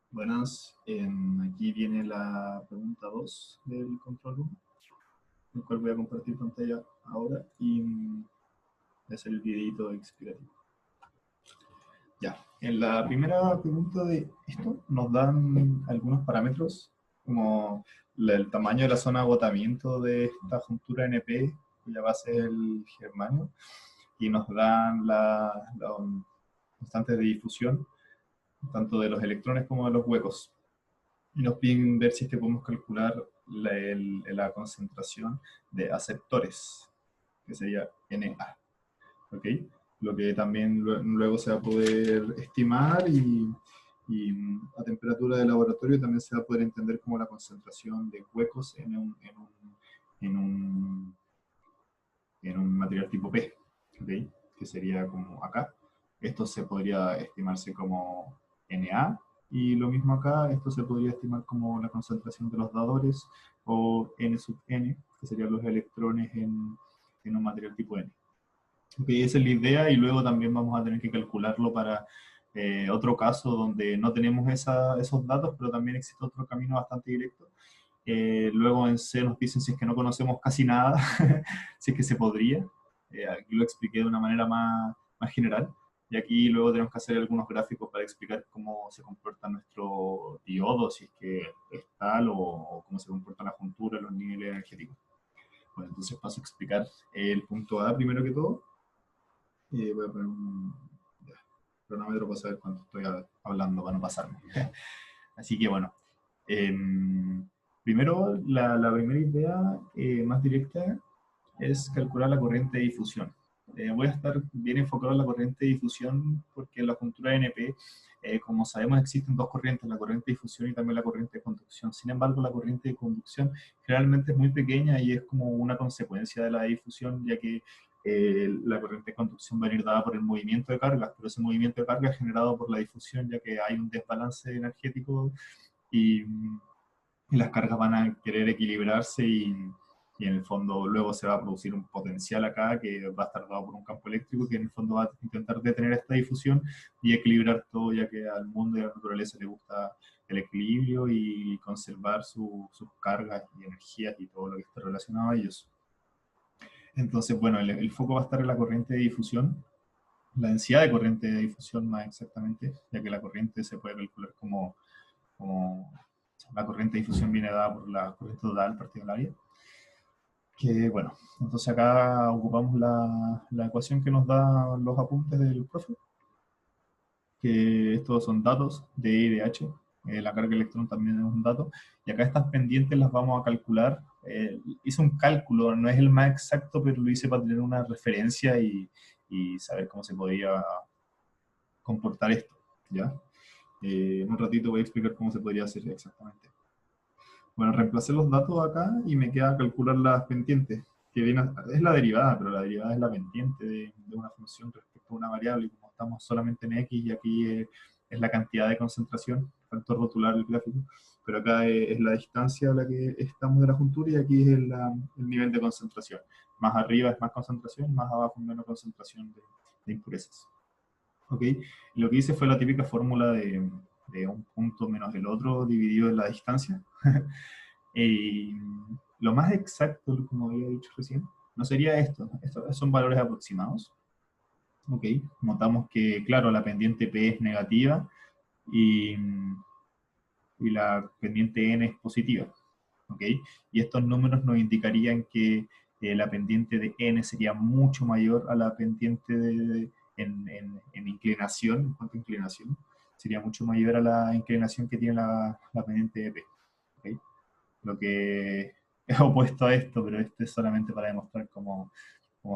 Buenas, aquí viene la pregunta 2 del control room, el cual voy a compartir pantalla ahora y es el videito explicativo. Ya, en la primera pregunta de esto nos dan algunos parámetros como el tamaño de la zona de agotamiento de esta juntura NP, cuya base es el germanio, y nos dan las constantes de difusión, tanto de los electrones como de los huecos. Y nos piden ver si es que podemos calcular la concentración de aceptores, que sería Na, ¿ok? Lo que también luego se va a poder estimar y a temperatura de laboratorio también se va a poder entender como la concentración de huecos en un, en un material tipo P, ¿ok? Que sería como acá. Esto se podría estimarse como Na, y lo mismo acá, esto se podría estimar como la concentración de los dadores, o N sub N, que serían los electrones en un material tipo N. Ok, esa es la idea, y luego también vamos a tener que calcularlo para otro caso donde no tenemos esos datos, pero también existe otro camino bastante directo. Luego en C nos dicen si es que no conocemos casi nada, si es que se podría. Aquí lo expliqué de una manera más general. Y aquí luego tenemos que hacer algunos gráficos para explicar cómo se comporta nuestro diodo, si es que es tal, o cómo se comporta la juntura, los niveles energéticos. Bueno, entonces paso a explicar el punto A primero que todo. Voy a poner un cronómetro para saber cuánto estoy hablando, para no pasarme. Así que bueno, em, primero la primera idea más directa es calcular la corriente de difusión. Voy a estar bien enfocado en la corriente de difusión porque en la juntura NP, como sabemos, existen dos corrientes, la corriente de difusión y también la corriente de conducción. Sin embargo, la corriente de conducción generalmente es muy pequeña y es como una consecuencia de la difusión, ya que la corriente de conducción va a ir dada por el movimiento de cargas, pero ese movimiento de cargas es generado por la difusión, ya que hay un desbalance energético y, y las cargas van a querer equilibrarse, y en el fondo luego se va a producir un potencial acá que va a estar dado por un campo eléctrico que en el fondo va a intentar detener esta difusión y equilibrar todo, ya que al mundo y a la naturaleza le gusta el equilibrio y conservar sus cargas y energías y todo lo que está relacionado a ellos. Entonces, bueno, el foco va a estar en la corriente de difusión, la densidad de corriente de difusión más exactamente, ya que la corriente se puede calcular como la corriente de difusión viene dada por la corriente total partido del área. Que bueno, entonces acá ocupamos la ecuación que nos da los apuntes del profe, que estos son datos de I y de H. La carga de electrón también es un dato, y acá estas pendientes las vamos a calcular. Hice un cálculo, no es el más exacto, pero lo hice para tener una referencia y saber cómo se podía comportar esto, ¿ya? En un ratito voy a explicar cómo se podría hacer exactamente. Bueno, reemplacé los datos acá y me queda calcular las pendientes, que viene es la derivada, pero la derivada es la pendiente de una función respecto a una variable, y como estamos solamente en X y aquí es la cantidad de concentración, faltó rotular el gráfico, pero acá es la distancia a la que estamos de la juntura, y aquí es el nivel de concentración. Más arriba es más concentración, más abajo es menos concentración de impurezas. ¿Ok? Lo que hice fue la típica fórmula de un punto menos el otro dividido en la distancia. Y lo más exacto, como había dicho recién, no sería esto. Estos son valores aproximados. Ok, notamos que, claro, la pendiente P es negativa y, y la pendiente N es positiva. Ok, y estos números nos indicarían que la pendiente de N sería mucho mayor a la pendiente en inclinación, en cuanto a inclinación, sería mucho mayor a la inclinación que tiene la pendiente de P. ¿Ok? Lo que es opuesto a esto, pero este es solamente para demostrar cómo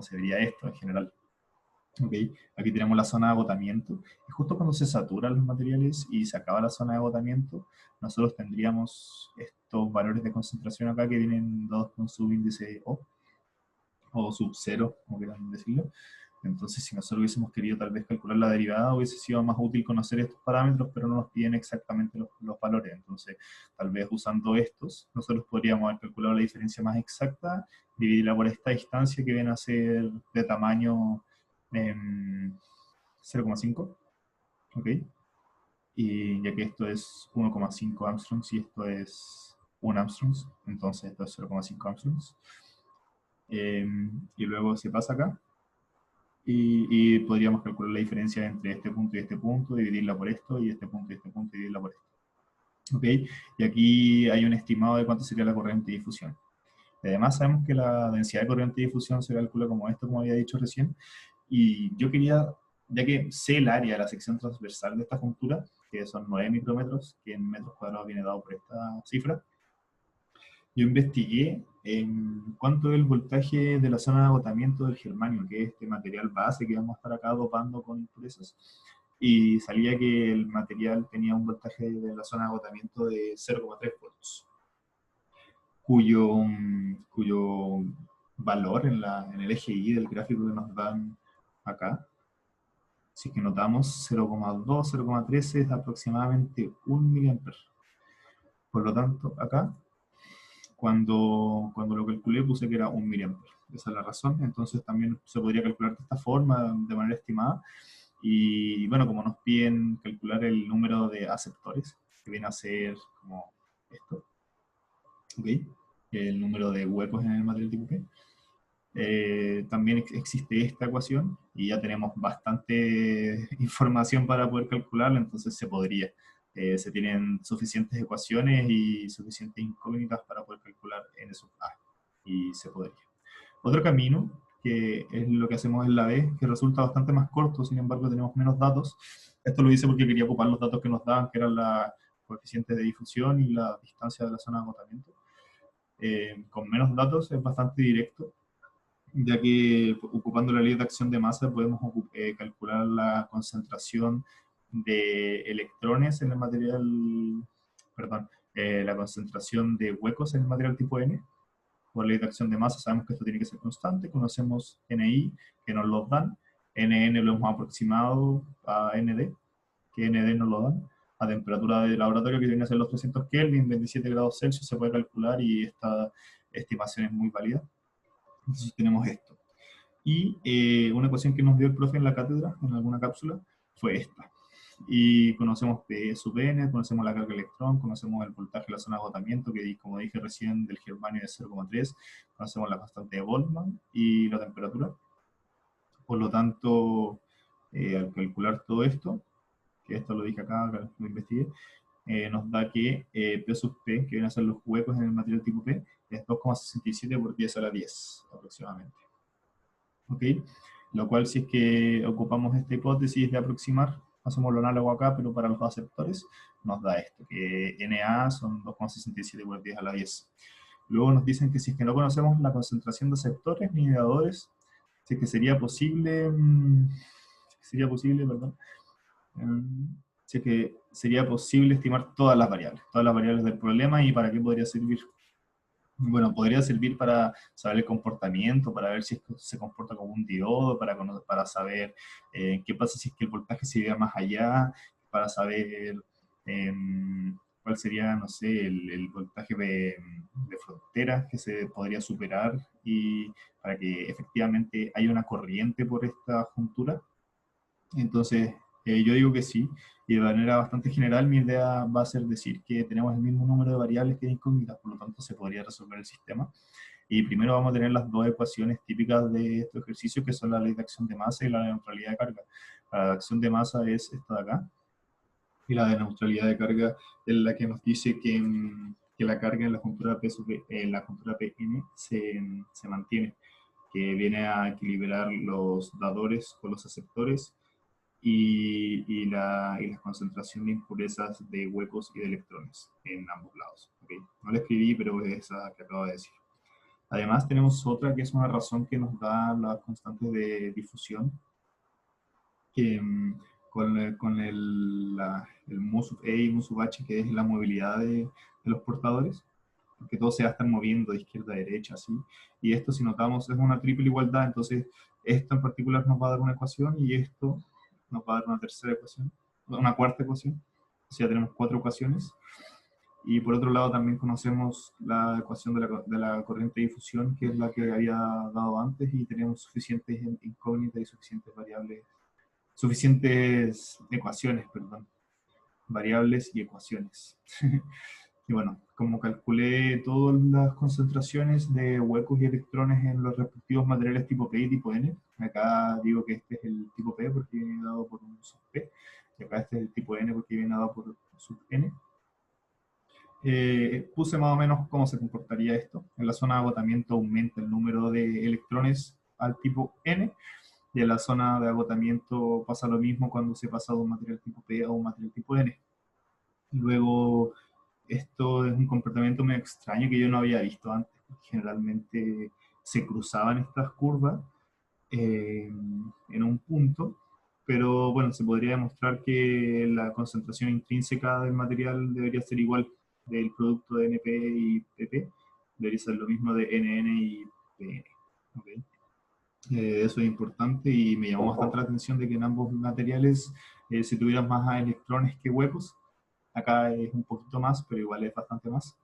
se vería esto en general. Okay. Aquí tenemos la zona de agotamiento, y justo cuando se saturan los materiales y se acaba la zona de agotamiento, nosotros tendríamos estos valores de concentración acá que vienen dados con subíndice o sub cero, como quieran decirlo. Entonces, si nosotros hubiésemos querido tal vez calcular la derivada, hubiese sido más útil conocer estos parámetros, pero no nos piden exactamente los valores. Entonces, tal vez usando estos, nosotros podríamos haber calculado la diferencia más exacta, dividirla por esta distancia que viene a ser de tamaño 0,5. ¿Ok? y ya que esto es 1,5 Armstrongs y esto es 1 Armstrongs, entonces esto es 0,5 Armstrongs. Y luego se pasa acá, y podríamos calcular la diferencia entre este punto y este punto, dividirla por esto, y este punto y este punto, dividirla por esto. ¿Ok? Y aquí hay un estimado de cuánto sería la corriente de difusión. Además sabemos que la densidad de corriente de difusión se calcula como esto, como había dicho recién, y yo quería, ya que sé el área, la sección transversal de esta juntura, que son 9 micrómetros, que en metros cuadrados viene dado por esta cifra, yo investigué en cuánto es el voltaje de la zona de agotamiento del germanio, que es este material base que vamos a estar acá dopando con impurezas, y salía que el material tenía un voltaje de la zona de agotamiento de 0,3 volts, cuyo valor en el eje Y del gráfico que nos dan acá, si es que notamos 0,2, 0,13 es aproximadamente 1 miliamper. Por lo tanto, acá, cuando lo calculé, puse que era 1 miliamper. Esa es la razón. Entonces también se podría calcular de esta forma, de manera estimada. Y bueno, como nos piden calcular el número de aceptores, que viene a ser como esto, ¿ok? El número de huecos en el material tipo P. También existe esta ecuación y ya tenemos bastante información para poder calcularla, entonces se podría. Se tienen suficientes ecuaciones y suficientes incógnitas para poder calcular n sub a, y se podría. Otro camino, que es lo que hacemos en la B, que resulta bastante más corto, sin embargo tenemos menos datos. Esto lo hice porque quería ocupar los datos que nos daban, que eran la coeficiente de difusión y la distancia de la zona de agotamiento. Con menos datos es bastante directo, ya que ocupando la ley de acción de masa podemos calcular la concentración de electrones en el material, perdón, la concentración de huecos en el material tipo N. Por ley de acción de masa sabemos que esto tiene que ser constante, conocemos NI, que nos lo dan, NN lo hemos aproximado a ND, que ND nos lo dan, a temperatura de laboratorio que viene a ser los 300 Kelvin, 27 grados Celsius, se puede calcular y esta estimación es muy válida. Entonces tenemos esto. Y una ecuación que nos dio el profe en la cátedra, en alguna cápsula, fue esta. Y conocemos P sub n, conocemos la carga de electrón, conocemos el voltaje de la zona de agotamiento, que como dije recién, del germanio de 0,3, conocemos la constante de Boltzmann y la temperatura. Por lo tanto, al calcular todo esto, que esto lo dije acá, lo investigué, nos da que P sub P, que vienen a ser los huecos en el material tipo P, es 2,67 por 10 a la 10 aproximadamente. ¿Ok? Lo cual, si es que ocupamos esta hipótesis de aproximar, hacemos lo análogo acá, pero para los aceptores, nos da esto, que Na son 2,67 por 10 a la 10. Luego nos dicen que si es que no conocemos la concentración de aceptores ni mediadores, si es que perdón, si es que sería posible estimar todas las variables del problema, y para qué podría servir. Bueno, podría servir para saber el comportamiento, para ver si es que se comporta como un diodo, para saber qué pasa si es que el voltaje se iría más allá, para saber eh, cuál sería, no sé, el voltaje de frontera que se podría superar, y para que efectivamente haya una corriente por esta juntura. Entonces, yo digo que sí, y de manera bastante general mi idea va a ser decir que tenemos el mismo número de variables que de incógnitas, por lo tanto se podría resolver el sistema. Y primero vamos a tener las dos ecuaciones típicas de estos ejercicios, que son la ley de acción de masa y la de neutralidad de carga. La acción de masa es esta de acá, y la de neutralidad de carga es la que nos dice que la carga en la juntura en la juntura PN se mantiene, que viene a equilibrar los dadores con los aceptores, y la concentración de impurezas de huecos y de electrones en ambos lados. ¿Okay? No la escribí, pero es esa que acabo de decir. Además tenemos otra que es una razón que nos da las constantes de difusión, que el mu sub E y mu sub H, que es la movilidad de los portadores, porque todos se están moviendo de izquierda a derecha, así. Y esto, si notamos, es una triple igualdad, entonces esto en particular nos va a dar una ecuación, y esto nos va a dar una tercera ecuación, una cuarta ecuación. O sea, tenemos 4 ecuaciones. Y por otro lado también conocemos la ecuación de la corriente de difusión, que es la que había dado antes, y tenemos suficientes incógnitas y suficientes variables, suficientes ecuaciones, perdón, variables y ecuaciones. Y bueno, como calculé todas las concentraciones de huecos y electrones en los respectivos materiales tipo P y tipo N, acá digo que este es el tipo P porque viene dado por un sub P, y acá este es el tipo N porque viene dado por sub N. Puse más o menos cómo se comportaría esto. En la zona de agotamiento aumenta el número de electrones al tipo N, y en la zona de agotamiento pasa lo mismo cuando se pasa de un material tipo P a un material tipo N. Luego, esto es un comportamiento muy extraño que yo no había visto antes. Generalmente se cruzaban estas curvas en un punto, pero bueno, se podría demostrar que la concentración intrínseca del material debería ser igual del producto de NP y PP, debería ser lo mismo de NN y PN. ¿Okay? Eso es importante y me llamó bastante la atención de que en ambos materiales se tuvieran más electrones que huecos. Acá es un poquito más, pero igual es bastante más,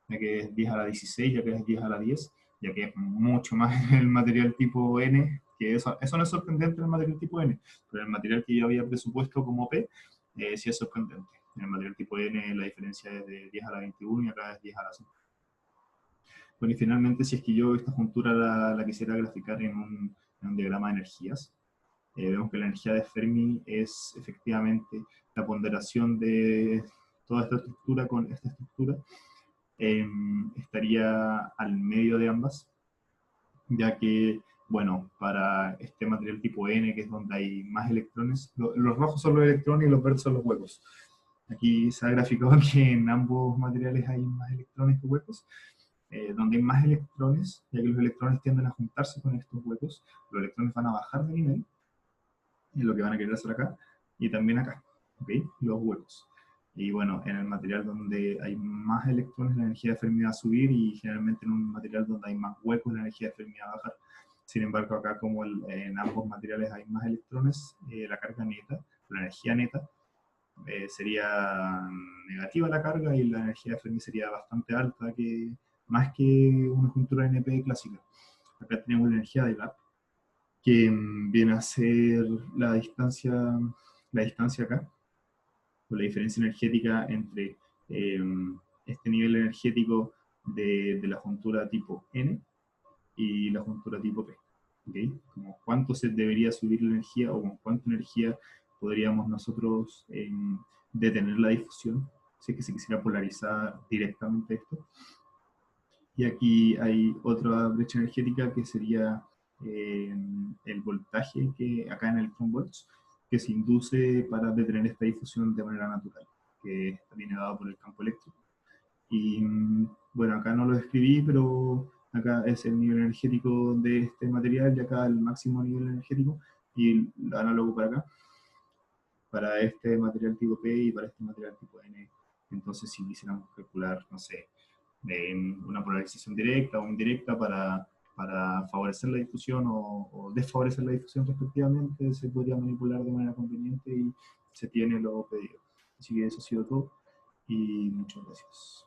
ya que es 10 a la 16, ya que es 10 a la 10, ya que es mucho más el material tipo N, que eso no es sorprendente en el material tipo N, pero el material que yo había presupuesto como P, sí es sorprendente. En el material tipo N la diferencia es de 10 a la 21 y acá es 10 a la 5. Bueno, y finalmente, si es que yo esta juntura la quisiera graficar en un diagrama de energías, vemos que la energía de Fermi es efectivamente la ponderación de toda esta estructura con esta estructura, estaría al medio de ambas, ya que, bueno, para este material tipo N, que es donde hay más electrones, los rojos son los electrones y los verdes son los huecos. Aquí se ha graficado que en ambos materiales hay más electrones que huecos. Donde hay más electrones, ya que los electrones tienden a juntarse con estos huecos, los electrones van a bajar de nivel, es lo que van a querer hacer acá, y también acá, ¿ok? Los huecos. Y bueno, en el material donde hay más electrones, la energía de Fermi va a subir, y generalmente en un material donde hay más huecos, la energía de Fermi va a bajar. Sin embargo, acá como en ambos materiales hay más electrones, la carga neta, la energía neta, sería negativa la carga y la energía de Fermi sería bastante alta, que más que una juntura NP clásica. Acá tenemos la energía de Dirac, que viene a ser la distancia acá, o la diferencia energética entre eh, este nivel energético de la juntura tipo N y la juntura tipo P. ¿Okay? Como cuánto se debería subir la energía o con cuánta energía podríamos nosotros detener la difusión, si es que se quisiera polarizar directamente esto. Y aquí hay otra brecha energética que sería eh, el voltaje que acá en electron-volts, que se induce para detener esta difusión de manera natural, que viene dado por el campo eléctrico. Y bueno, acá no lo describí, pero acá es el nivel energético de este material y acá el máximo nivel energético, y el análogo para acá, para este material tipo P y para este material tipo N. Entonces, si quisiéramos calcular, no sé, una polarización directa o indirecta para favorecer la difusión o desfavorecer la difusión respectivamente, se podría manipular de manera conveniente y se tiene lo pedido. Así que eso ha sido todo y muchas gracias.